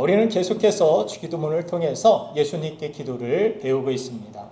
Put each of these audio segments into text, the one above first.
우리는 계속해서 주기도문을 통해서 예수님께 기도를 배우고 있습니다.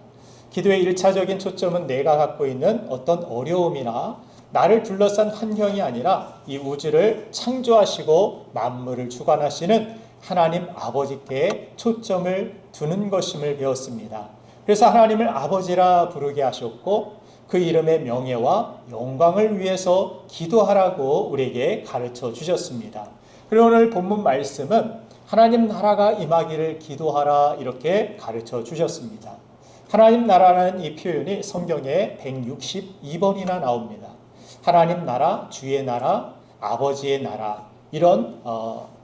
기도의 1차적인 초점은 내가 갖고 있는 어떤 어려움이나 나를 둘러싼 환경이 아니라 이 우주를 창조하시고 만물을 주관하시는 하나님 아버지께 초점을 두는 것임을 배웠습니다. 그래서 하나님을 아버지라 부르게 하셨고 그 이름의 명예와 영광을 위해서 기도하라고 우리에게 가르쳐 주셨습니다. 그리고 오늘 본문 말씀은 하나님 나라가 임하기를 기도하라 이렇게 가르쳐 주셨습니다. 하나님 나라는 이 표현이 성경에 162번이나 나옵니다. 하나님 나라, 주의 나라, 아버지의 나라 이런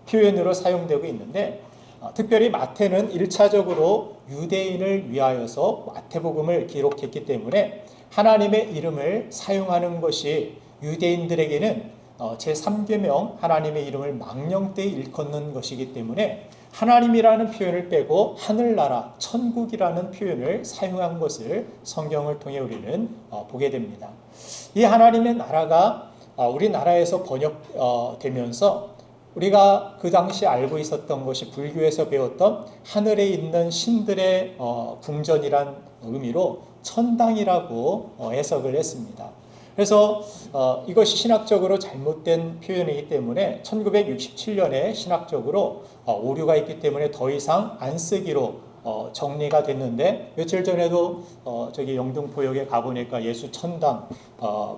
표현으로 사용되고 있는데 특별히 마태는 1차적으로 유대인을 위하여서 마태복음을 기록했기 때문에 하나님의 이름을 사용하는 것이 유대인들에게는 제3계명 하나님의 이름을 망령되이 일컫는 것이기 때문에 하나님이라는 표현을 빼고 하늘나라, 천국이라는 표현을 사용한 것을 성경을 통해 우리는 보게 됩니다. 이 하나님의 나라가 우리나라에서 번역되면서 우리가 그 당시 알고 있었던 것이 불교에서 배웠던 하늘에 있는 신들의 궁전이란 의미로 천당이라고 해석을 했습니다. 그래서 이것이 신학적으로 잘못된 표현이기 때문에 1967년에 신학적으로 오류가 있기 때문에 더 이상 안 쓰기로 정리가 됐는데 며칠 전에도 저기 영등포역에 가보니까 예수 천당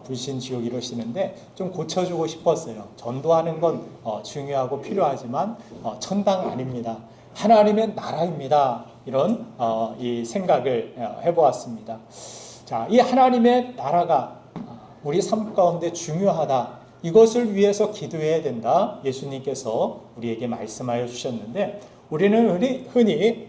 불신 지옥 이러시는데 좀 고쳐주고 싶었어요. 전도하는 건 중요하고 필요하지만 천당 아닙니다. 하나님의 나라입니다. 이런 이 생각을 해보았습니다. 자, 이 하나님의 나라가 우리 삶 가운데 중요하다. 이것을 위해서 기도해야 된다. 예수님께서 우리에게 말씀하여 주셨는데 우리는 흔히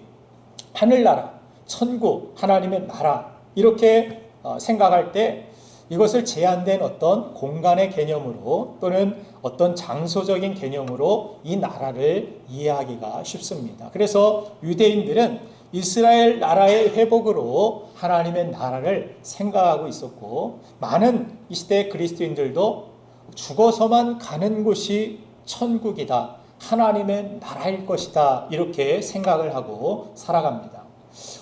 하늘나라, 천국, 하나님의 나라 이렇게 생각할 때 이것을 제한된 어떤 공간의 개념으로 또는 어떤 장소적인 개념으로 이 나라를 이해하기가 쉽습니다. 그래서 유대인들은 이스라엘 나라의 회복으로 하나님의 나라를 생각하고 있었고 많은 이 시대 그리스도인들도 죽어서만 가는 곳이 천국이다. 하나님의 나라일 것이다. 이렇게 생각을 하고 살아갑니다.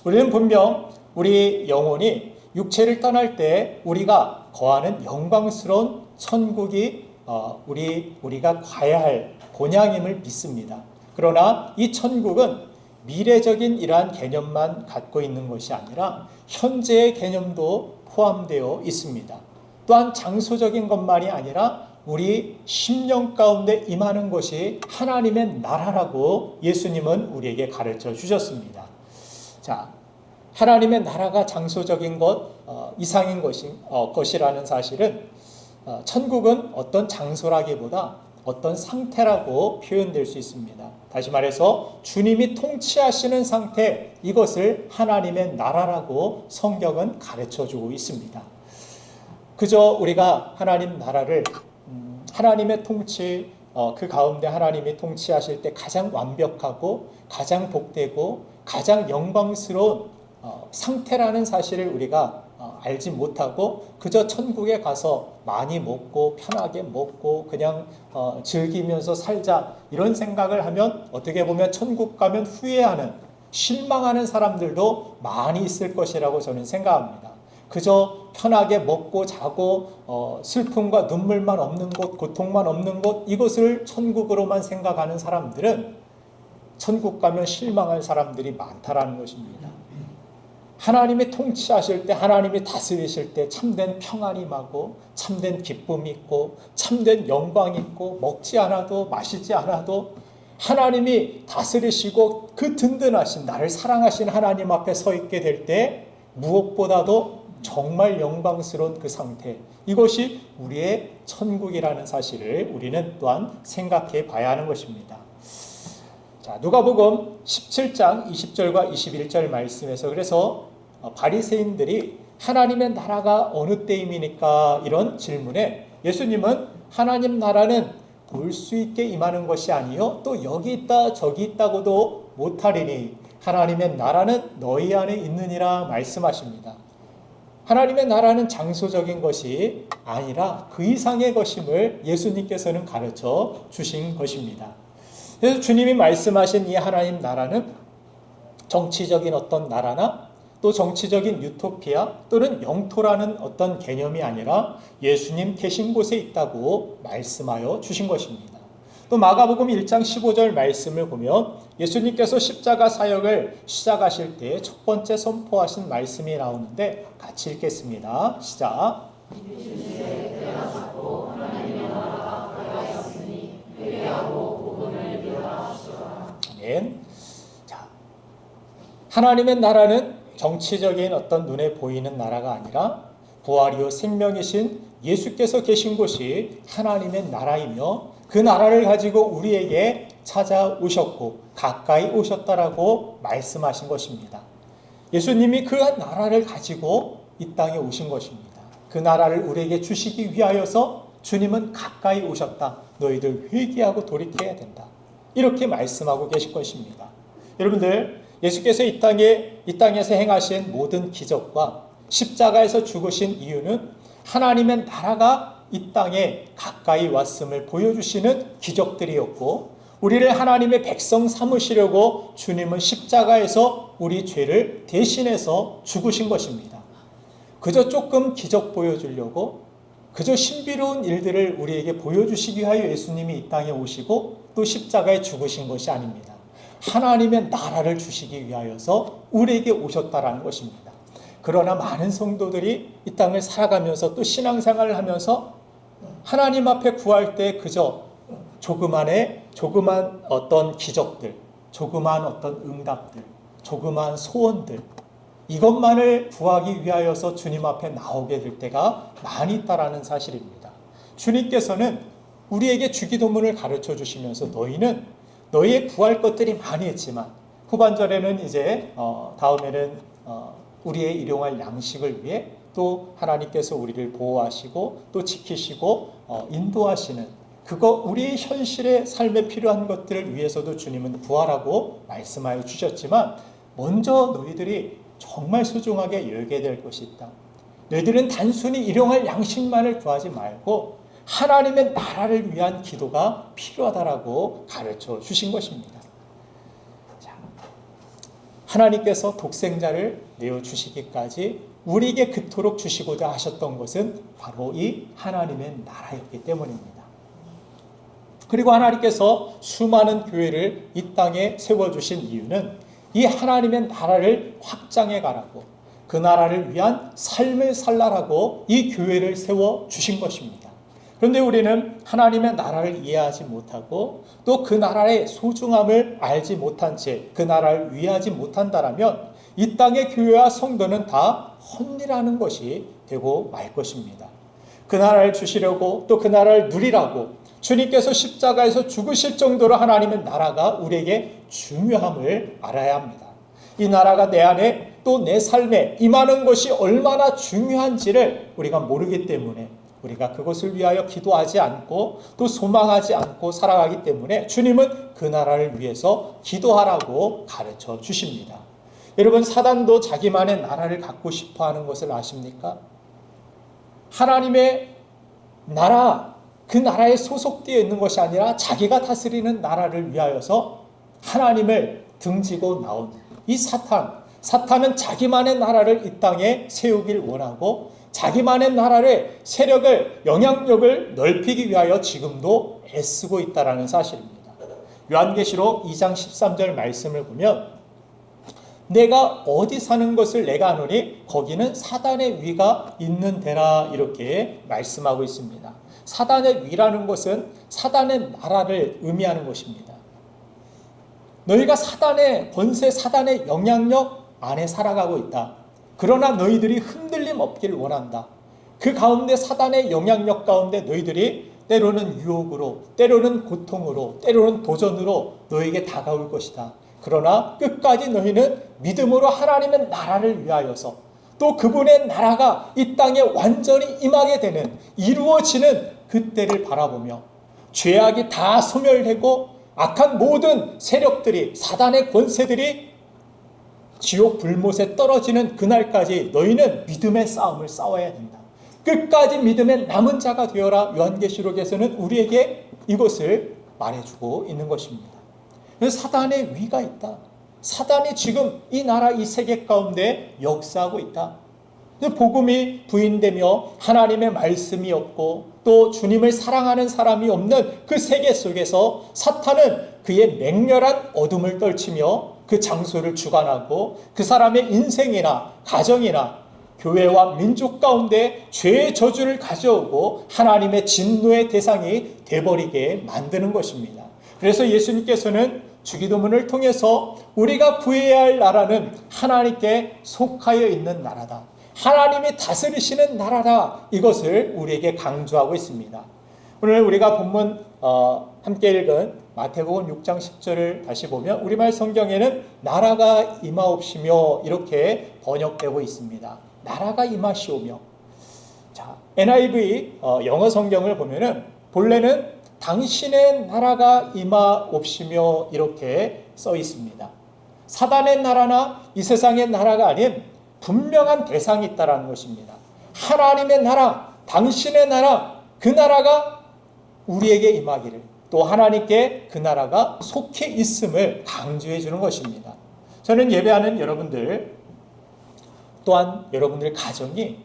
우리는 분명 우리 영혼이 육체를 떠날 때 우리가 거하는 영광스러운 천국이 우리가 가야 할 본향임을 믿습니다. 그러나 이 천국은 미래적인 이러한 개념만 갖고 있는 것이 아니라 현재의 개념도 포함되어 있습니다. 또한 장소적인 것만이 아니라 우리 심령 가운데 임하는 것이 하나님의 나라라고 예수님은 우리에게 가르쳐 주셨습니다. 자, 하나님의 나라가 장소적인 것 이상인 것이라는 사실은 천국은 어떤 장소라기보다 어떤 상태라고 표현될 수 있습니다. 다시 말해서 주님이 통치하시는 상태, 이것을 하나님의 나라라고 성경은 가르쳐주고 있습니다. 그저 우리가 하나님 나라를 하나님의 통치, 그 가운데 하나님이 통치하실 때 가장 완벽하고 가장 복되고 가장 영광스러운 상태라는 사실을 우리가 알지 못하고 그저 천국에 가서 많이 먹고 편하게 먹고 그냥 즐기면서 살자 이런 생각을 하면 어떻게 보면 천국 가면 후회하는 실망하는 사람들도 많이 있을 것이라고 저는 생각합니다. 그저 편하게 먹고 자고 슬픔과 눈물만 없는 곳, 고통만 없는 곳 이것을 천국으로만 생각하는 사람들은 천국 가면 실망할 사람들이 많다라는 것입니다. 하나님이 통치하실 때 하나님이 다스리실 때 참된 평안이 임하고 참된 기쁨이 있고 참된 영광이 있고 먹지 않아도 마시지 않아도 하나님이 다스리시고 그 든든하신 나를 사랑하신 하나님 앞에 서 있게 될 때 무엇보다도 정말 영광스러운 그 상태 이것이 우리의 천국이라는 사실을 우리는 또한 생각해 봐야 하는 것입니다. 자, 누가복음 17장 20절과 21절 말씀에서 그래서 바리새인들이 하나님의 나라가 어느 때임이니까 이런 질문에 예수님은 하나님 나라는 볼 수 있게 임하는 것이 아니요 또 여기 있다 저기 있다고도 못하리니 하나님의 나라는 너희 안에 있느니라 말씀하십니다. 하나님의 나라는 장소적인 것이 아니라 그 이상의 것임을 예수님께서는 가르쳐 주신 것입니다. 그래서 주님이 말씀하신 이 하나님 나라는 정치적인 어떤 나라나 또 정치적인 유토피아 또는 영토라는 어떤 개념이 아니라 예수님 계신 곳에 있다고 말씀하여 주신 것입니다. 또 마가복음 1장 15절 말씀을 보면 예수님께서 십자가 사역을 시작하실 때 첫 번째 선포하신 말씀이 나오는데 같이 읽겠습니다. 시작. 아멘. 자, 하나님의 나라는 정치적인 어떤 눈에 보이는 나라가 아니라 부활이요 생명이신 예수께서 계신 곳이 하나님의 나라이며 그 나라를 가지고 우리에게 찾아오셨고 가까이 오셨다라고 말씀하신 것입니다. 예수님이 그 나라를 가지고 이 땅에 오신 것입니다. 그 나라를 우리에게 주시기 위하여서 주님은 가까이 오셨다. 너희들 회개하고 돌이켜야 된다. 이렇게 말씀하고 계실 것입니다. 여러분들, 예수께서 이 땅에서 행하신 모든 기적과 십자가에서 죽으신 이유는 하나님의 나라가 이 땅에 가까이 왔음을 보여주시는 기적들이었고, 우리를 하나님의 백성 삼으시려고 주님은 십자가에서 우리 죄를 대신해서 죽으신 것입니다. 그저 조금 기적 보여주려고, 그저 신비로운 일들을 우리에게 보여주시기 위하여 예수님이 이 땅에 오시고 또 십자가에 죽으신 것이 아닙니다. 하나님의 나라를 주시기 위하여서 우리에게 오셨다라는 것입니다. 그러나 많은 성도들이 이 땅을 살아가면서 또 신앙생활을 하면서 하나님 앞에 구할 때 그저 조그만 어떤 기적들, 조그만 어떤 응답들, 조그만 소원들, 이것만을 구하기 위하여서 주님 앞에 나오게 될 때가 많이 있다라는 사실입니다. 주님께서는 우리에게 주기도문을 가르쳐 주시면서 너희는 너희의 구할 것들이 많이 있지만 후반절에는 이제 다음에는 우리의 일용할 양식을 위해 또 하나님께서 우리를 보호하시고 또 지키시고 인도하시는 그거 우리의 현실의 삶에 필요한 것들을 위해서도 주님은 구하라고 말씀하여 주셨지만 먼저 너희들이 정말 소중하게 여기게 될 것이 있다. 너희들은 단순히 일용할 양식만을 구하지 말고 하나님의 나라를 위한 기도가 필요하다라고 가르쳐 주신 것입니다. 자, 하나님께서 독생자를 내어주시기까지 우리에게 그토록 주시고자 하셨던 것은 바로 이 하나님의 나라였기 때문입니다. 그리고 하나님께서 수많은 교회를 이 땅에 세워주신 이유는 이 하나님의 나라를 확장해 가라고, 그 나라를 위한 삶을 살라라고 이 교회를 세워주신 것입니다. 그런데 우리는 하나님의 나라를 이해하지 못하고 또 그 나라의 소중함을 알지 못한 채 그 나라를 위하지 못한다라면 이 땅의 교회와 성도는 다 헛일하는 것이 되고 말 것입니다. 그 나라를 주시려고 또 그 나라를 누리라고 주님께서 십자가에서 죽으실 정도로 하나님의 나라가 우리에게 중요함을 알아야 합니다. 이 나라가 내 안에 또 내 삶에 임하는 것이 얼마나 중요한지를 우리가 모르기 때문에 우리가 그것을 위하여 기도하지 않고 또 소망하지 않고 살아가기 때문에 주님은 그 나라를 위해서 기도하라고 가르쳐 주십니다. 여러분, 사단도 자기만의 나라를 갖고 싶어 하는 것을 아십니까? 하나님의 나라, 그 나라에 소속되어 있는 것이 아니라 자기가 다스리는 나라를 위하여서 하나님을 등지고 나온 이 사탄은 자기만의 나라를 이 땅에 세우길 원하고 자기만의 나라의 세력을, 영향력을 넓히기 위하여 지금도 애쓰고 있다는 사실입니다. 요한계시록 2장 13절 말씀을 보면 내가 어디 사는 것을 내가 아노니 거기는 사단의 위가 있는 데라 이렇게 말씀하고 있습니다. 사단의 위라는 것은 사단의 나라를 의미하는 것입니다. 너희가 사단의 권세, 사단의 영향력 안에 살아가고 있다. 그러나 너희들이 흔들림 없기를 원한다. 그 가운데 사단의 영향력 가운데 너희들이 때로는 유혹으로, 때로는 고통으로, 때로는 도전으로 너에게 다가올 것이다. 그러나 끝까지 너희는 믿음으로 하나님의 나라를 위하여서 또 그분의 나라가 이 땅에 완전히 임하게 되는, 이루어지는 그때를 바라보며 죄악이 다 소멸되고 악한 모든 세력들이, 사단의 권세들이 지옥 불못에 떨어지는 그날까지 너희는 믿음의 싸움을 싸워야 된다. 끝까지 믿음의 남은 자가 되어라. 요한계시록에서는 우리에게 이것을 말해주고 있는 것입니다. 사단의 위가 있다. 사단이 지금 이 나라, 이 세계 가운데 역사하고 있다. 복음이 부인되며 하나님의 말씀이 없고 또 주님을 사랑하는 사람이 없는 그 세계 속에서 사탄은 그의 맹렬한 어둠을 떨치며 그 장소를 주관하고 그 사람의 인생이나 가정이나 교회와 민족 가운데 죄의 저주를 가져오고 하나님의 진노의 대상이 돼버리게 만드는 것입니다. 그래서 예수님께서는 주기도문을 통해서 우리가 구해야 할 나라는 하나님께 속하여 있는 나라다. 하나님이 다스리시는 나라다. 이것을 우리에게 강조하고 있습니다. 오늘 우리가 본문 함께 읽은 마태복음 6장 10절을 다시 보면 우리말 성경에는 나라가 임하옵시며 이렇게 번역되고 있습니다. 나라가 임하시오며. 자, NIV 영어 성경을 보면은 본래는 당신의 나라가 임하옵시며 이렇게 써 있습니다. 사단의 나라나 이 세상의 나라가 아닌 분명한 대상이 있다는 것입니다. 하나님의 나라, 당신의 나라, 그 나라가 우리에게 임하기를, 또 하나님께 그 나라가 속해 있음을 강조해 주는 것입니다. 저는 예배하는 여러분들 또한 여러분들 가정이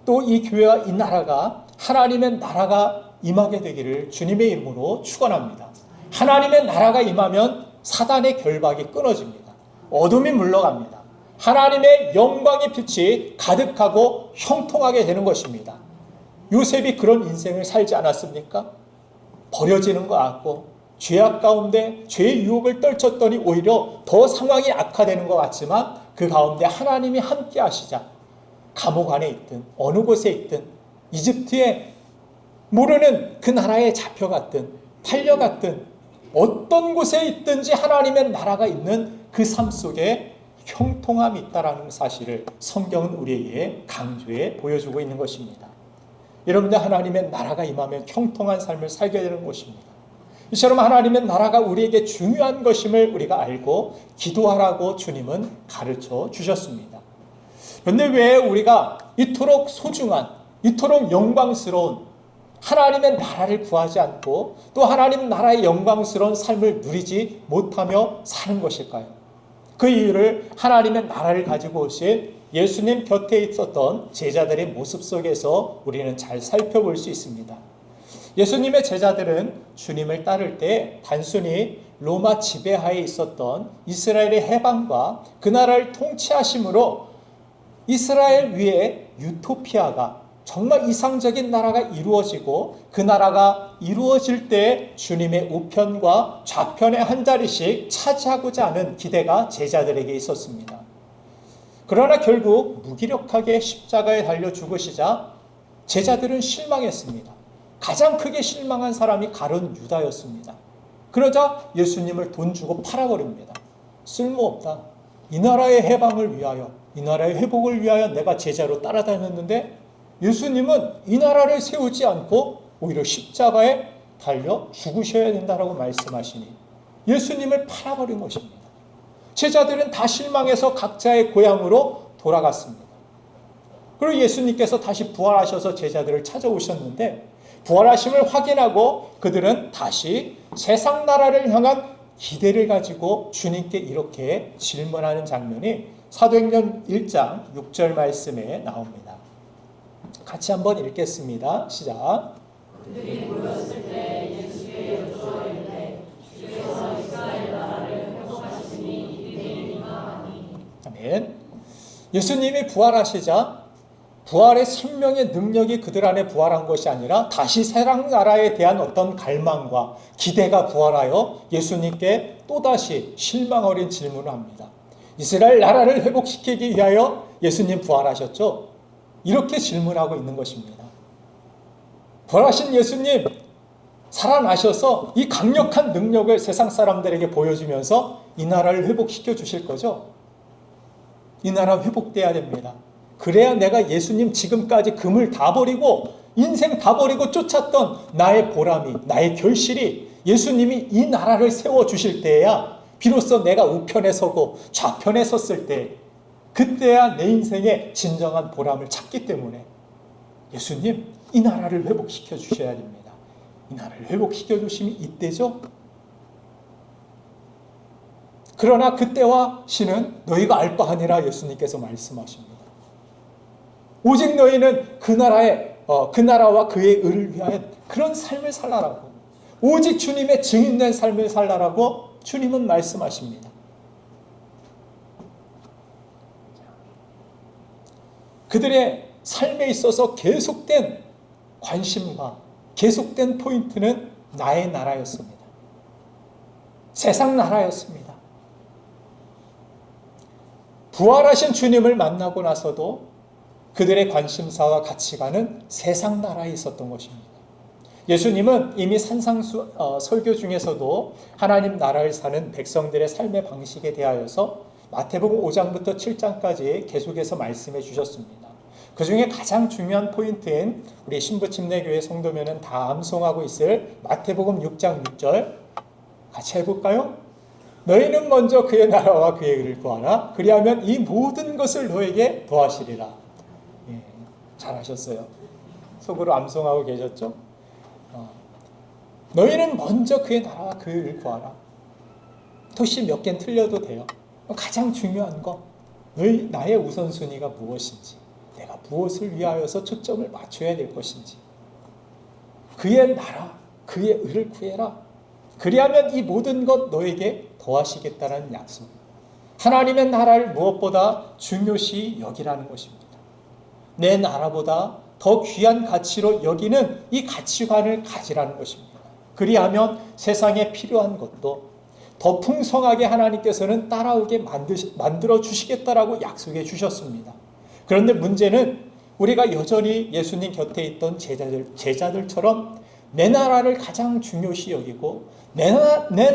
또 이 교회와 이 나라가 하나님의 나라가 임하게 되기를 주님의 이름으로 축원합니다. 하나님의 나라가 임하면 사단의 결박이 끊어집니다. 어둠이 물러갑니다. 하나님의 영광의 빛이 가득하고 형통하게 되는 것입니다. 요셉이 그런 인생을 살지 않았습니까? 버려지는 것 같고 죄악 가운데 죄의 유혹을 떨쳤더니 오히려 더 상황이 악화되는 것 같지만 그 가운데 하나님이 함께 하시자 감옥 안에 있든 어느 곳에 있든 이집트에 모르는 그 나라에 잡혀갔든 팔려갔든 어떤 곳에 있든지 하나님의 나라가 있는 그 삶 속에 형통함이 있다는 사실을 성경은 우리에게 강조해 보여주고 있는 것입니다. 여러분들 하나님의 나라가 임하면 형통한 삶을 살게 되는 것입니다. 이처럼 하나님의 나라가 우리에게 중요한 것임을 우리가 알고 기도하라고 주님은 가르쳐 주셨습니다. 그런데 왜 우리가 이토록 소중한, 이토록 영광스러운 하나님의 나라를 구하지 않고 또 하나님 나라의 영광스러운 삶을 누리지 못하며 사는 것일까요? 그 이유를 하나님의 나라를 가지고 오신 예수님 곁에 있었던 제자들의 모습 속에서 우리는 잘 살펴볼 수 있습니다. 예수님의 제자들은 주님을 따를 때 단순히 로마 지배하에 있었던 이스라엘의 해방과 그 나라를 통치하심으로 이스라엘 위에 유토피아가 정말 이상적인 나라가 이루어지고 그 나라가 이루어질 때 주님의 우편과 좌편에 한 자리씩 차지하고자 하는 기대가 제자들에게 있었습니다. 그러나 결국 무기력하게 십자가에 달려 죽으시자 제자들은 실망했습니다. 가장 크게 실망한 사람이 가룟 유다였습니다. 그러자 예수님을 돈 주고 팔아버립니다. 쓸모없다. 이 나라의 해방을 위하여, 이 나라의 회복을 위하여 내가 제자로 따라다녔는데 예수님은 이 나라를 세우지 않고 오히려 십자가에 달려 죽으셔야 된다라고 말씀하시니 예수님을 팔아버린 것입니다. 제자들은 다 실망해서 각자의 고향으로 돌아갔습니다. 그리고 예수님께서 다시 부활하셔서 제자들을 찾아오셨는데 부활하심을 확인하고 그들은 다시 세상 나라를 향한 기대를 가지고 주님께 이렇게 질문하는 장면이 사도행전 1장 6절 말씀에 나옵니다. 같이 한번 읽겠습니다. 시작. 그들이 모였을 때 예수께 여쭈었는데 주께서 이스라엘 나라를 회복하시니 이들이니까 하니. 아멘. 예수님이 부활하시자 부활의 생명의 능력이 그들 안에 부활한 것이 아니라 다시 세상 나라에 대한 어떤 갈망과 기대가 부활하여 예수님께 또다시 실망 어린 질문을 합니다. 이스라엘 나라를 회복시키기 위하여 예수님 부활하셨죠? 이렇게 질문하고 있는 것입니다. 부활하신 예수님 살아나셔서 이 강력한 능력을 세상 사람들에게 보여주면서 이 나라를 회복시켜 주실 거죠? 이 나라 회복돼야 됩니다. 그래야 내가 예수님 지금까지 금을 다 버리고 인생 다 버리고 쫓았던 나의 보람이, 나의 결실이 예수님이 이 나라를 세워주실 때야 비로소 내가 우편에 서고 좌편에 섰을 때 그때야 내 인생의 진정한 보람을 찾기 때문에 예수님 이 나라를 회복시켜 주셔야 됩니다. 이 나라를 회복시켜 주심이 이때죠? 그러나 그때와 시는 너희가 알 바 아니라 예수님께서 말씀하십니다. 오직 너희는 그 나라와 그의 의를 위하여 그런 삶을 살라라고, 오직 주님의 증인된 삶을 살라라고 주님은 말씀하십니다. 그들의 삶에 있어서 계속된 관심과 계속된 포인트는 나의 나라였습니다. 세상 나라였습니다. 부활하신 주님을 만나고 나서도 그들의 관심사와 가치관은 세상 나라에 있었던 것입니다. 예수님은 이미 설교 중에서도 하나님 나라를 사는 백성들의 삶의 방식에 대하여서 마태복음 5장부터 7장까지 계속해서 말씀해 주셨습니다. 그 중에 가장 중요한 포인트인 우리 신부침례교회 성도면은 다 암송하고 있을 마태복음 6장 6절 같이 해볼까요? 너희는 먼저 그의 나라와 그의 의를 구하라. 그리하면 이 모든 것을 너에게 더하시리라. 예, 잘하셨어요. 속으로 암송하고 계셨죠? 너희는 먼저 그의 나라와 그의 의를 구하라. 토시 몇 개는 틀려도 돼요. 가장 중요한 거, 나의 우선순위가 무엇인지, 내가 무엇을 위하여서 초점을 맞춰야 될 것인지, 그의 나라, 그의 의를 구해라. 그리하면 이 모든 것 너에게 더하시겠다는 약속. 하나님의 나라를 무엇보다 중요시 여기라는 것입니다. 내 나라보다 더 귀한 가치로 여기는 이 가치관을 가지라는 것입니다. 그리하면 세상에 필요한 것도 더 풍성하게 하나님께서는 따라오게 만들어 주시겠다라고 약속해 주셨습니다. 그런데 문제는 우리가 여전히 예수님 곁에 있던 제자들처럼 내 나라를 가장 중요시 여기고 내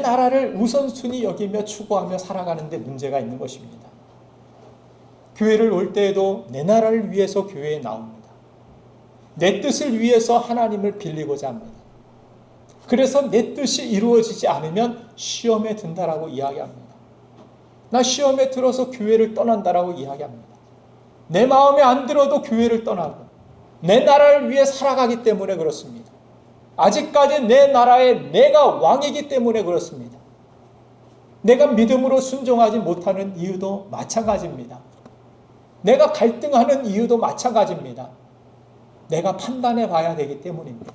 나라를 우선순위 여기며 추구하며 살아가는데 문제가 있는 것입니다. 교회를 올 때에도 내 나라를 위해서 교회에 나옵니다. 내 뜻을 위해서 하나님을 빌리고자 합니다. 그래서 내 뜻이 이루어지지 않으면 시험에 든다라고 이야기합니다. 나 시험에 들어서 교회를 떠난다라고 이야기합니다. 내 마음에 안 들어도 교회를 떠나고 내 나라를 위해 살아가기 때문에 그렇습니다. 아직까지 내 나라에 내가 왕이기 때문에 그렇습니다. 내가 믿음으로 순종하지 못하는 이유도 마찬가지입니다. 내가 갈등하는 이유도 마찬가지입니다. 내가 판단해 봐야 되기 때문입니다.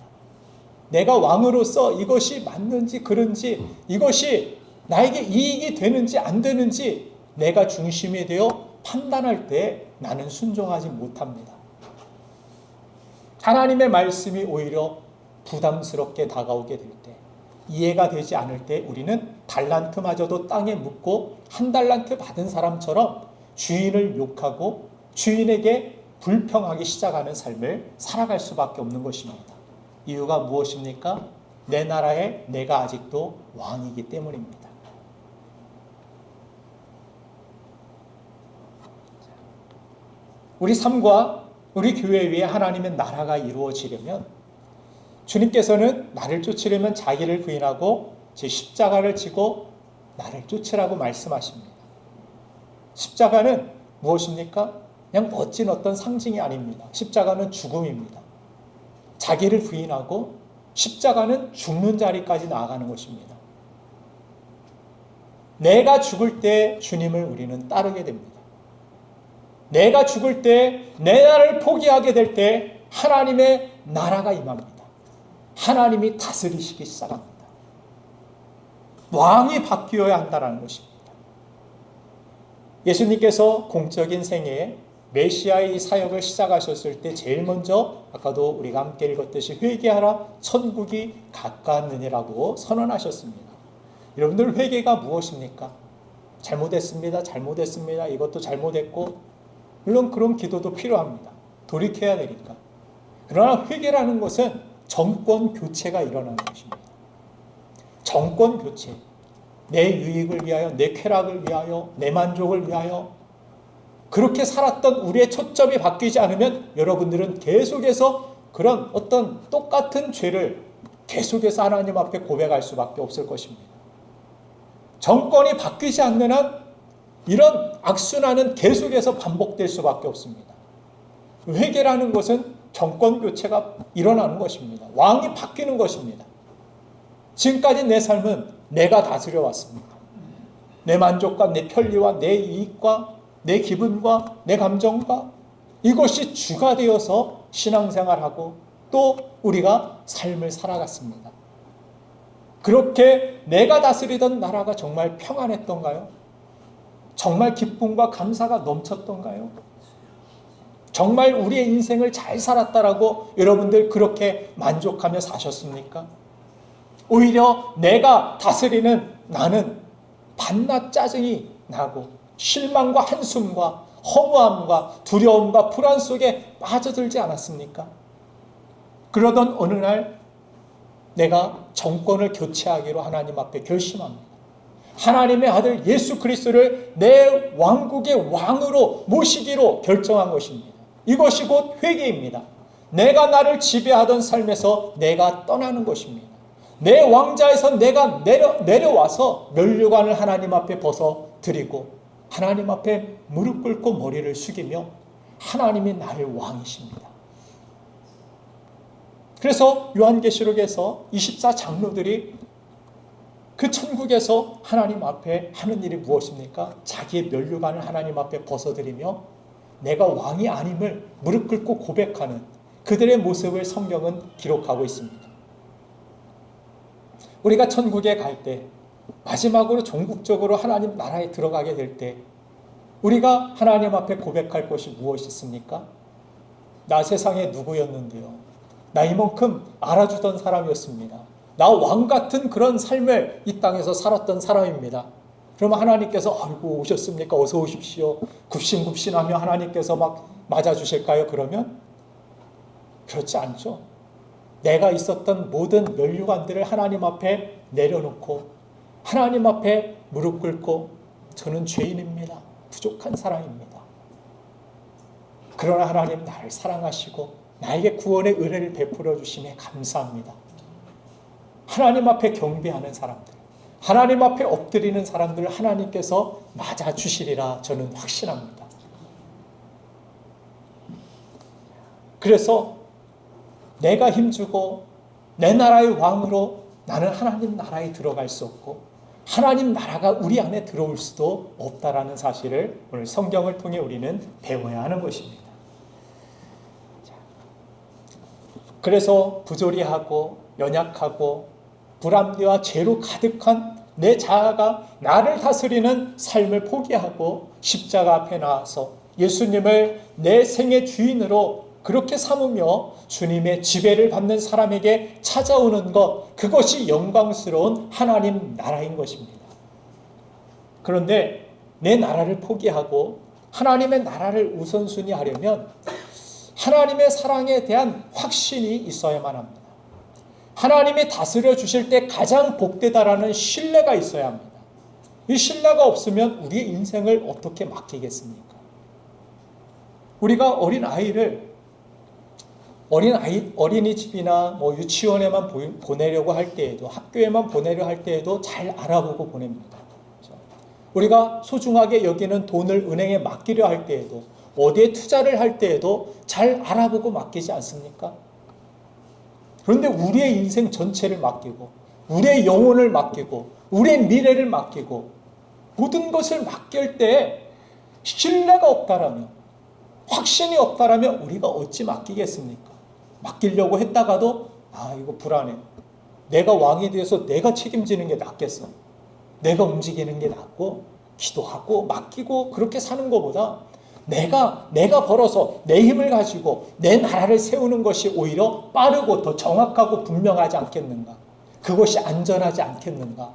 내가 왕으로서 이것이 맞는지 그른지, 이것이 나에게 이익이 되는지 안 되는지 내가 중심이 되어 판단할 때 나는 순종하지 못합니다. 하나님의 말씀이 오히려 부담스럽게 다가오게 될 때, 이해가 되지 않을 때 우리는 달란트마저도 땅에 묻고 한 달란트 받은 사람처럼 주인을 욕하고 주인에게 불평하기 시작하는 삶을 살아갈 수밖에 없는 것입니다. 이유가 무엇입니까? 내 나라에 내가 아직도 왕이기 때문입니다. 우리 삶과 우리 교회 위에 하나님의 나라가 이루어지려면 주님께서는 나를 쫓으려면 자기를 부인하고 제 십자가를 지고 나를 쫓으라고 말씀하십니다. 십자가는 무엇입니까? 그냥 멋진 어떤 상징이 아닙니다. 십자가는 죽음입니다. 자기를 부인하고 십자가는 죽는 자리까지 나아가는 것입니다. 내가 죽을 때 주님을 우리는 따르게 됩니다. 내가 죽을 때 내 나라를 포기하게 될 때 하나님의 나라가 임합니다. 하나님이 다스리시기 시작합니다. 왕이 바뀌어야 한다는 것입니다. 예수님께서 공적인 생애에 메시아의 사역을 시작하셨을 때 제일 먼저 아까도 우리가 함께 읽었듯이 회개하라 천국이 가까웠느니라고 선언하셨습니다. 여러분들 회개가 무엇입니까? 잘못했습니다. 이것도 잘못했고 물론 그런 기도도 필요합니다. 돌이켜야 되니까. 그러나 회개라는 것은 정권 교체가 일어나는 것입니다. 정권 교체. 내 유익을 위하여, 내 쾌락을 위하여, 내 만족을 위하여 그렇게 살았던 우리의 초점이 바뀌지 않으면 여러분들은 계속해서 그런 어떤 똑같은 죄를 계속해서 하나님 앞에 고백할 수밖에 없을 것입니다. 정권이 바뀌지 않는 한 이런 악순환은 계속해서 반복될 수밖에 없습니다. 회개라는 것은 정권 교체가 일어나는 것입니다. 왕이 바뀌는 것입니다. 지금까지 내 삶은 내가 다스려 왔습니다. 내 만족과 내 편리와 내 이익과 내 기분과 내 감정과 이것이 주가 되어서 신앙생활하고 또 우리가 삶을 살아갔습니다. 그렇게 내가 다스리던 나라가 정말 평안했던가요? 정말 기쁨과 감사가 넘쳤던가요? 정말 우리의 인생을 잘 살았다라고 여러분들 그렇게 만족하며 사셨습니까? 오히려 내가 다스리는 나는 밤낮 짜증이 나고 실망과 한숨과 허무함과 두려움과 불안 속에 빠져들지 않았습니까? 그러던 어느 날 내가 정권을 교체하기로 하나님 앞에 결심합니다. 하나님의 아들 예수 그리스도를 내 왕국의 왕으로 모시기로 결정한 것입니다. 이것이 곧 회개입니다. 내가 나를 지배하던 삶에서 내가 떠나는 것입니다. 내 왕자에서 내가 내려와서 면류관을 하나님 앞에 벗어드리고 하나님 앞에 무릎 꿇고 머리를 숙이며 하나님이 나를 왕이십니다. 그래서 요한계시록에서 24장로들이 그 천국에서 하나님 앞에 하는 일이 무엇입니까? 자기의 면류관을 하나님 앞에 벗어드리며 내가 왕이 아님을 무릎 꿇고 고백하는 그들의 모습을 성경은 기록하고 있습니다. 우리가 천국에 갈 때 마지막으로 종국적으로 하나님 나라에 들어가게 될 때 우리가 하나님 앞에 고백할 것이 무엇이 있습니까? 나 세상에 누구였는데요. 나 이만큼 알아주던 사람이었습니다. 나 왕 같은 그런 삶을 이 땅에서 살았던 사람입니다. 그러면 하나님께서 아이고 오셨습니까? 어서 오십시오. 굽신굽신하며 하나님께서 막 맞아주실까요? 그러면 그렇지 않죠. 내가 있었던 모든 면류관들을 하나님 앞에 내려놓고 하나님 앞에 무릎 꿇고 저는 죄인입니다. 부족한 사람입니다. 그러나 하나님 나를 사랑하시고 나에게 구원의 은혜를 베풀어 주심에 감사합니다. 하나님 앞에 경배하는 사람들, 하나님 앞에 엎드리는 사람들을 하나님께서 맞아주시리라 저는 확신합니다. 그래서 내가 힘주고 내 나라의 왕으로 나는 하나님 나라에 들어갈 수 없고 하나님 나라가 우리 안에 들어올 수도 없다라는 사실을 오늘 성경을 통해 우리는 배워야 하는 것입니다. 그래서 부조리하고 연약하고 불합리와 죄로 가득한 내 자아가 나를 다스리는 삶을 포기하고 십자가 앞에 나와서 예수님을 내 생의 주인으로 그렇게 삼으며 주님의 지배를 받는 사람에게 찾아오는 것, 그것이 영광스러운 하나님 나라인 것입니다. 그런데 내 나라를 포기하고 하나님의 나라를 우선순위 하려면 하나님의 사랑에 대한 확신이 있어야만 합니다. 하나님이 다스려 주실 때 가장 복되다라는 신뢰가 있어야 합니다. 이 신뢰가 없으면 우리의 인생을 어떻게 맡기겠습니까? 우리가 어린이집이나 뭐 유치원에만 보내려고 할 때에도 학교에만 보내려 할 때에도 잘 알아보고 보냅니다. 우리가 소중하게 여기는 돈을 은행에 맡기려 할 때에도 어디에 투자를 할 때에도 잘 알아보고 맡기지 않습니까? 그런데 우리의 인생 전체를 맡기고 우리의 영혼을 맡기고 우리의 미래를 맡기고 모든 것을 맡길 때 신뢰가 없다라면 확신이 없다라면 우리가 어찌 맡기겠습니까? 맡기려고 했다가도 이거 불안해. 내가 왕이 되어서 내가 책임지는 게 낫겠어. 내가 움직이는 게 낫고 기도하고 맡기고 그렇게 사는 것보다 내가 벌어서 내 힘을 가지고 내 나라를 세우는 것이 오히려 빠르고 더 정확하고 분명하지 않겠는가? 그것이 안전하지 않겠는가?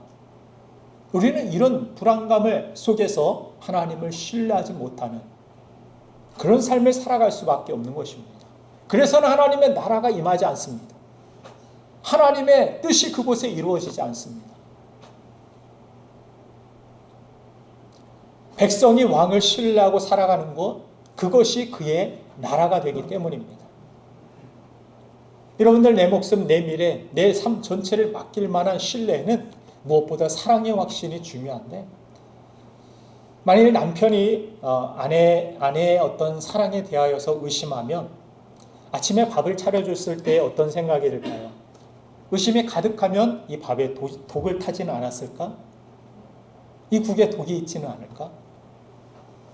우리는 이런 불안감을 속에서 하나님을 신뢰하지 못하는 그런 삶을 살아갈 수밖에 없는 것입니다. 그래서는 하나님의 나라가 임하지 않습니다. 하나님의 뜻이 그곳에 이루어지지 않습니다. 백성이 왕을 신뢰하고 살아가는 것, 그것이 그의 나라가 되기 때문입니다. 여러분들 내 목숨, 내 미래, 내 삶 전체를 맡길 만한 신뢰는 무엇보다 사랑의 확신이 중요한데 만일 남편이 아내의 어떤 사랑에 대하여서 의심하면 아침에 밥을 차려줬을 때 어떤 생각이 들까요? 의심이 가득하면 이 밥에 독을 타지는 않았을까? 이 국에 독이 있지는 않을까?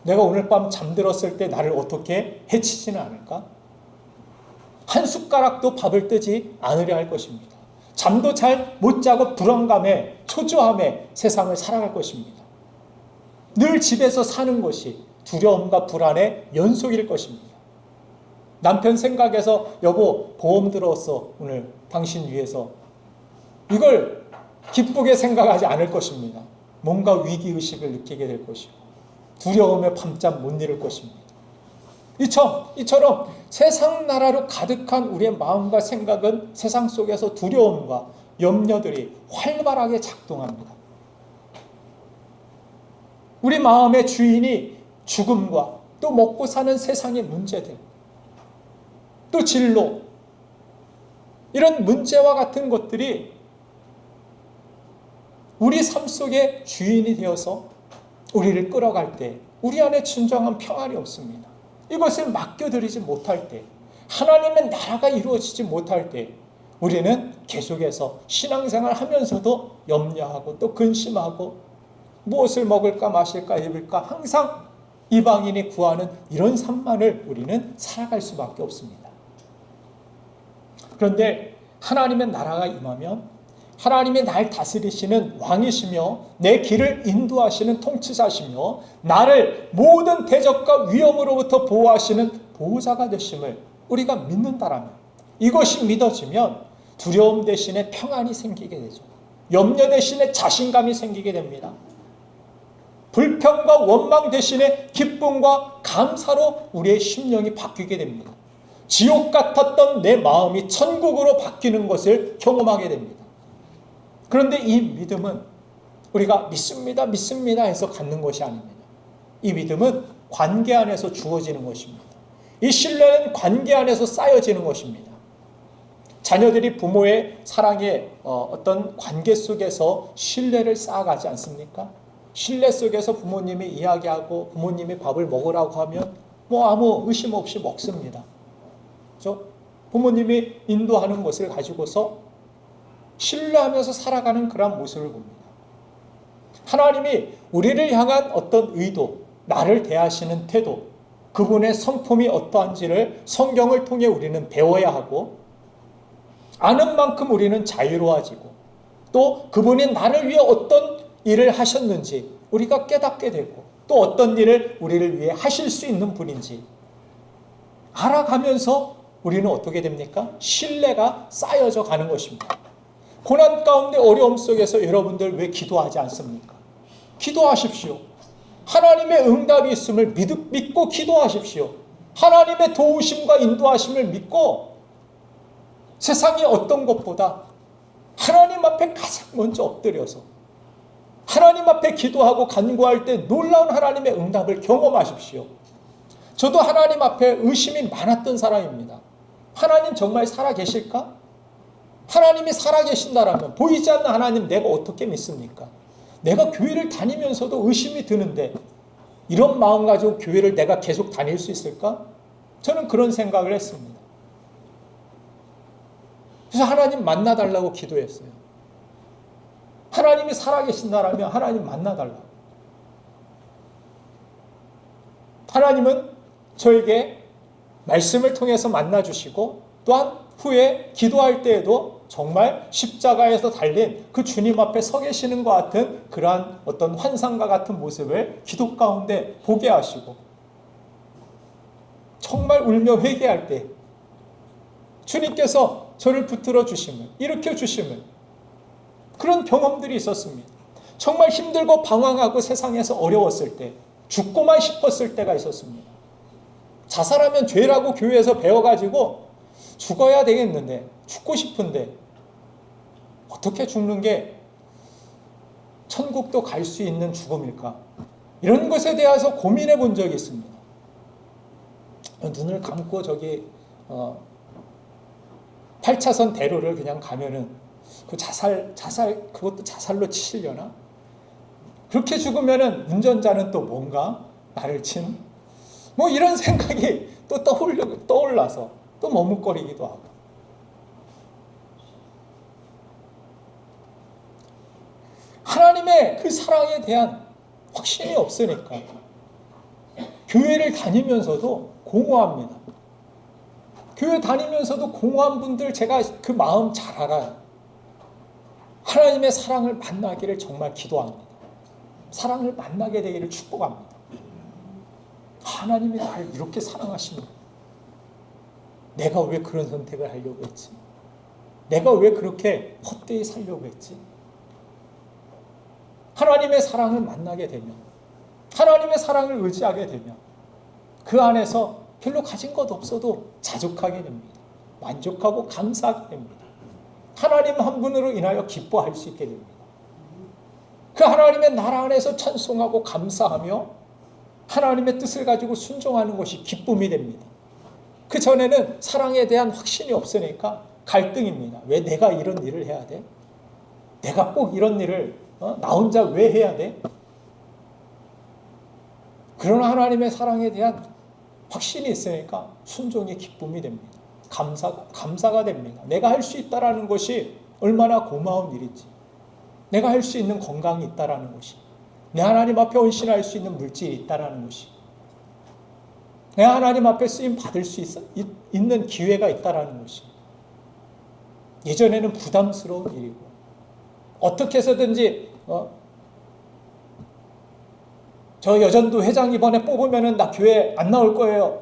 내가 오늘 밤 잠들었을 때 나를 어떻게 해치지는 않을까? 한 숟가락도 밥을 뜨지 않으려 할 것입니다. 잠도 잘 못 자고 불안감에 초조함에 세상을 살아갈 것입니다. 늘 집에서 사는 것이 두려움과 불안의 연속일 것입니다. 남편 생각해서 여보 보험 들었어 오늘 당신 위해서 이걸 기쁘게 생각하지 않을 것입니다. 뭔가 위기의식을 느끼게 될 것이고 두려움에 밤잠 못 이룰 것입니다. 이처럼 세상 나라로 가득한 우리의 마음과 생각은 세상 속에서 두려움과 염려들이 활발하게 작동합니다. 우리 마음의 주인이 죽음과 또 먹고 사는 세상의 문제들, 또 진로, 이런 문제와 같은 것들이 우리 삶 속의 주인이 되어서 우리를 끌어갈 때 우리 안에 진정한 평안이 없습니다. 이것을 맡겨드리지 못할 때, 하나님의 나라가 이루어지지 못할 때 우리는 계속해서 신앙생활 하면서도 염려하고 또 근심하고 무엇을 먹을까 마실까 입을까 항상 이방인이 구하는 이런 삶만을 우리는 살아갈 수밖에 없습니다. 그런데 하나님의 나라가 임하면 하나님이 날 다스리시는 왕이시며 내 길을 인도하시는 통치자시며 나를 모든 대적과 위험으로부터 보호하시는 보호자가 되심을 우리가 믿는다라면, 이것이 믿어지면 두려움 대신에 평안이 생기게 되죠. 염려 대신에 자신감이 생기게 됩니다. 불평과 원망 대신에 기쁨과 감사로 우리의 심령이 바뀌게 됩니다. 지옥 같았던 내 마음이 천국으로 바뀌는 것을 경험하게 됩니다. 그런데 이 믿음은 우리가 믿습니다, 믿습니다 해서 갖는 것이 아닙니다. 이 믿음은 관계 안에서 주어지는 것입니다. 이 신뢰는 관계 안에서 쌓여지는 것입니다. 자녀들이 부모의 사랑의 어떤 관계 속에서 신뢰를 쌓아가지 않습니까? 신뢰 속에서 부모님이 이야기하고 부모님이 밥을 먹으라고 하면 아무 의심 없이 먹습니다. 그렇죠? 부모님이 인도하는 것을 가지고서 신뢰하면서 살아가는 그런 모습을 봅니다. 하나님이 우리를 향한 어떤 의도, 나를 대하시는 태도, 그분의 성품이 어떠한지를 성경을 통해 우리는 배워야 하고, 아는 만큼 우리는 자유로워지고, 또 그분이 나를 위해 어떤 일을 하셨는지 우리가 깨닫게 되고, 또 어떤 일을 우리를 위해 하실 수 있는 분인지 알아가면서 우리는 어떻게 됩니까? 신뢰가 쌓여져 가는 것입니다. 고난 가운데 어려움 속에서 여러분들 왜 기도하지 않습니까? 기도하십시오. 하나님의 응답이 있음을 믿고 기도하십시오. 하나님의 도우심과 인도하심을 믿고 세상의 어떤 것보다 하나님 앞에 가장 먼저 엎드려서 하나님 앞에 기도하고 간구할 때 놀라운 하나님의 응답을 경험하십시오. 저도 하나님 앞에 의심이 많았던 사람입니다. 하나님 정말 살아계실까? 하나님이 살아계신다라면 보이지 않는 하나님 내가 어떻게 믿습니까? 내가 교회를 다니면서도 의심이 드는데 이런 마음 가지고 교회를 내가 계속 다닐 수 있을까? 저는 그런 생각을 했습니다. 그래서 하나님 만나달라고 기도했어요. 하나님이 살아계신다라면 하나님 만나달라고. 하나님은 저에게 말씀을 통해서 만나주시고 또한 후에 기도할 때에도 정말 십자가에서 달린 그 주님 앞에 서 계시는 것 같은 그러한 어떤 환상과 같은 모습을 기도 가운데 보게 하시고, 정말 울며 회개할 때 주님께서 저를 붙들어 주심을, 일으켜 주심을, 그런 경험들이 있었습니다. 정말 힘들고 방황하고 세상에서 어려웠을 때, 죽고만 싶었을 때가 있었습니다. 자살하면 죄라고 교회에서 배워가지고 죽어야 되겠는데, 죽고 싶은데 어떻게 죽는 게 천국도 갈 수 있는 죽음일까? 이런 것에 대해서 고민해 본 적이 있습니다. 눈을 감고 저기 8차선 대로를 그냥 가면은 그 그것도 자살로 치시려나? 그렇게 죽으면은 운전자는 또 뭔가 나를 친? 이런 생각이 또 떠올라서 또 머뭇거리기도 하고. 하나님의 그 사랑에 대한 확신이 없으니까 교회를 다니면서도 공허합니다. 교회 다니면서도 공허한 분들 제가 그 마음 잘 알아요. 하나님의 사랑을 만나기를 정말 기도합니다. 사랑을 만나게 되기를 축복합니다. 하나님이 나를 이렇게 사랑하시면 내가 왜 그런 선택을 하려고 했지? 내가 왜 그렇게 헛되이 살려고 했지? 하나님의 사랑을 만나게 되면, 하나님의 사랑을 의지하게 되면 그 안에서 별로 가진 것 없어도 자족하게 됩니다. 만족하고 감사하게 됩니다. 하나님 한 분으로 인하여 기뻐할 수 있게 됩니다. 그 하나님의 나라 안에서 찬송하고 감사하며 하나님의 뜻을 가지고 순종하는 것이 기쁨이 됩니다. 그 전에는 사랑에 대한 확신이 없으니까 갈등입니다. 왜 내가 이런 일을 해야 돼? 내가 꼭 이런 일을 나 혼자 왜 해야 돼? 그러나 하나님의 사랑에 대한 확신이 있으니까 순종의 기쁨이 됩니다. 감사가 됩니다. 내가 할 수 있다라는 것이 얼마나 고마운 일인지, 내가 할 수 있는 건강이 있다라는 것이, 내 하나님 앞에 헌신할 수 있는 물질이 있다라는 것이, 내 하나님 앞에 쓰임 받을 수 있는 기회가 있다라는 것이 예전에는 부담스러운 일이고 어떻게 해서든지 저 여전도 회장 이번에 뽑으면은 나 교회 안 나올 거예요.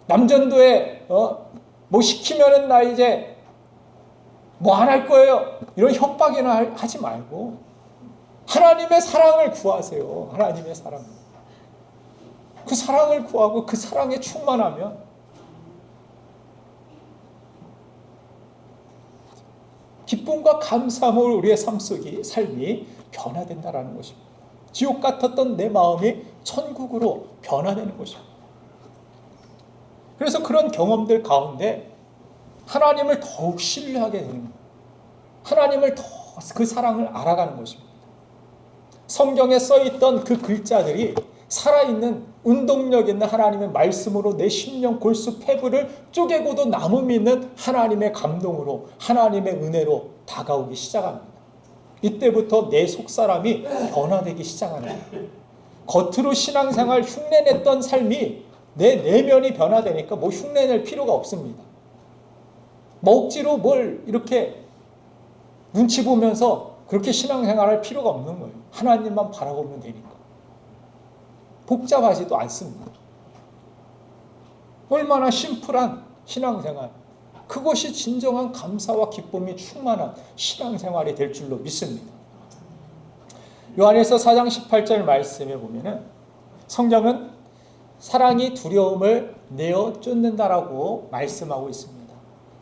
남전도에 뭐 시키면은 나 이제 뭐 안 할 거예요. 이런 협박이나 하지 말고 하나님의 사랑을 구하세요. 하나님의 사랑. 그 사랑을 구하고 그 사랑에 충만하면 기쁨과 감사함으로 우리의 삶이 변화된다라는 것입니다. 지옥 같았던 내 마음이 천국으로 변화되는 것입니다. 그래서 그런 경험들 가운데 하나님을 더욱 신뢰하게 되는 거예요. 하나님을 더 그 사랑을 알아가는 것입니다. 성경에 써있던 그 글자들이 살아있는 운동력 있는 하나님의 말씀으로 내 심령 골수 폐부를 쪼개고도 남음이 있는 하나님의 감동으로 하나님의 은혜로 다가오기 시작합니다. 이때부터 내 속사람이 변화되기 시작합니다. 겉으로 신앙생활 흉내냈던 삶이 내 내면이 변화되니까 뭐 흉내낼 필요가 없습니다. 뭐 억지로 뭘 이렇게 눈치 보면서 그렇게 신앙생활할 필요가 없는 거예요. 하나님만 바라보면 되니까. 복잡하지도 않습니다. 얼마나 심플한 신앙생활, 그것이 진정한 감사와 기쁨이 충만한 신앙생활이 될 줄로 믿습니다. 요한일서 4장 18절 말씀에 보면은 성경은 사랑이 두려움을 내어 쫓는다라고 말씀하고 있습니다.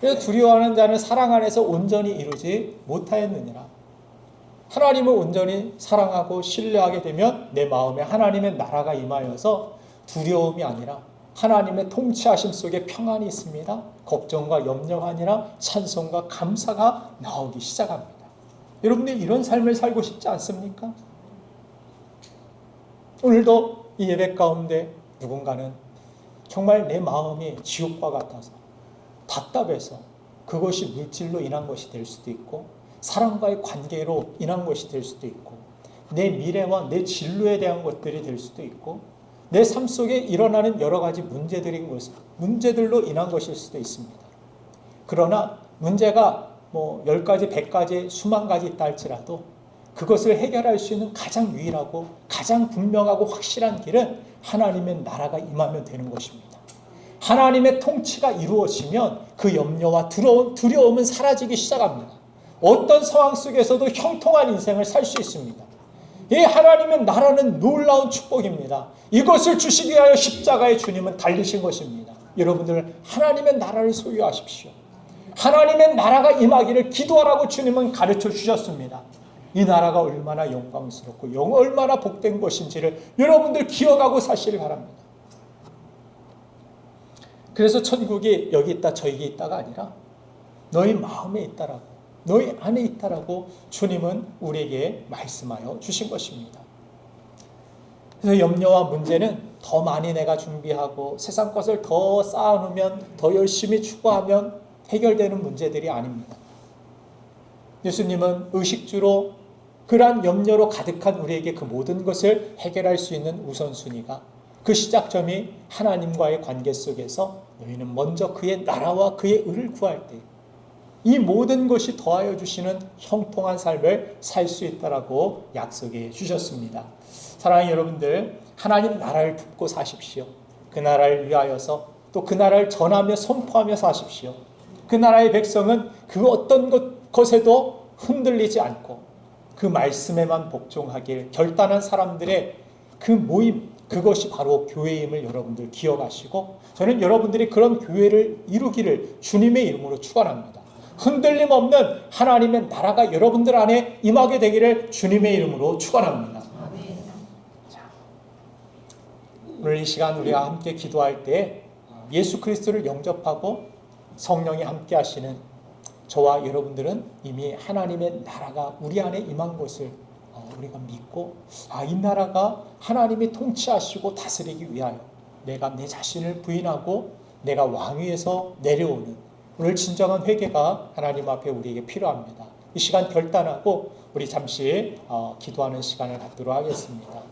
그래서 두려워하는 자는 사랑 안에서 온전히 이루지 못하였느니라. 하나님을 온전히 사랑하고 신뢰하게 되면 내 마음에 하나님의 나라가 임하여서 두려움이 아니라 하나님의 통치하심 속에 평안이 있습니다. 걱정과 염려가 아니라 찬송과 감사가 나오기 시작합니다. 여러분들 이런 삶을 살고 싶지 않습니까? 오늘도 이 예배 가운데 누군가는 정말 내 마음이 지옥과 같아서 답답해서 그것이 물질로 인한 것이 될 수도 있고 사람과의 관계로 인한 것이 될 수도 있고 내 미래와 내 진로에 대한 것들이 될 수도 있고 내 삶 속에 일어나는 여러 가지 문제들로 인한 것일 수도 있습니다. 그러나 문제가 뭐 10가지, 100가지, 수만 가지 있다 할지라도 그것을 해결할 수 있는 가장 유일하고 가장 분명하고 확실한 길은 하나님의 나라가 임하면 되는 것입니다. 하나님의 통치가 이루어지면 그 염려와 두려움은 사라지기 시작합니다. 어떤 상황 속에서도 형통한 인생을 살 수 있습니다. 이 하나님의 나라는 놀라운 축복입니다. 이것을 주시기 위하여 십자가의 주님은 달리신 것입니다. 여러분들 하나님의 나라를 소유하십시오. 하나님의 나라가 임하기를 기도하라고 주님은 가르쳐 주셨습니다. 이 나라가 얼마나 영광스럽고 얼마나 복된 것인지를 여러분들 기억하고 사시길 바랍니다. 그래서 천국이 여기 있다 저기 있다가 아니라 너희 마음에 있다라고 너희 안에 있다라고 주님은 우리에게 말씀하여 주신 것입니다. 그래서 염려와 문제는 더 많이 내가 준비하고 세상 것을 더 쌓아놓으면 더 열심히 추구하면 해결되는 문제들이 아닙니다. 예수님은 의식주로 그러한 염려로 가득한 우리에게 그 모든 것을 해결할 수 있는 우선순위가, 그 시작점이 하나님과의 관계 속에서 너희는 먼저 그의 나라와 그의 의를 구할 때 이 모든 것이 더하여 주시는 형통한 삶을 살 수 있다라고 약속해 주셨습니다. 사랑하는 여러분들, 하나님 나라를 품고 사십시오. 그 나라를 위하여서 또 그 나라를 전하며 선포하며 사십시오. 그 나라의 백성은 그 어떤 것에도 흔들리지 않고 그 말씀에만 복종하길 결단한 사람들의 그 모임, 그것이 바로 교회임을 여러분들 기억하시고, 저는 여러분들이 그런 교회를 이루기를 주님의 이름으로 축원합니다. 흔들림 없는 하나님의 나라가 여러분들 안에 임하게 되기를 주님의 이름으로 축원합니다. 오늘 이 시간 우리가 함께 기도할 때 예수 그리스도를 영접하고 성령이 함께 하시는 저와 여러분들은 이미 하나님의 나라가 우리 안에 임한 것을 우리가 믿고, 이 나라가 하나님이 통치하시고 다스리기 위하여 내가 내 자신을 부인하고 내가 왕위에서 내려오는 오늘 진정한 회개가 하나님 앞에 우리에게 필요합니다. 이 시간 결단하고 우리 잠시 기도하는 시간을 갖도록 하겠습니다.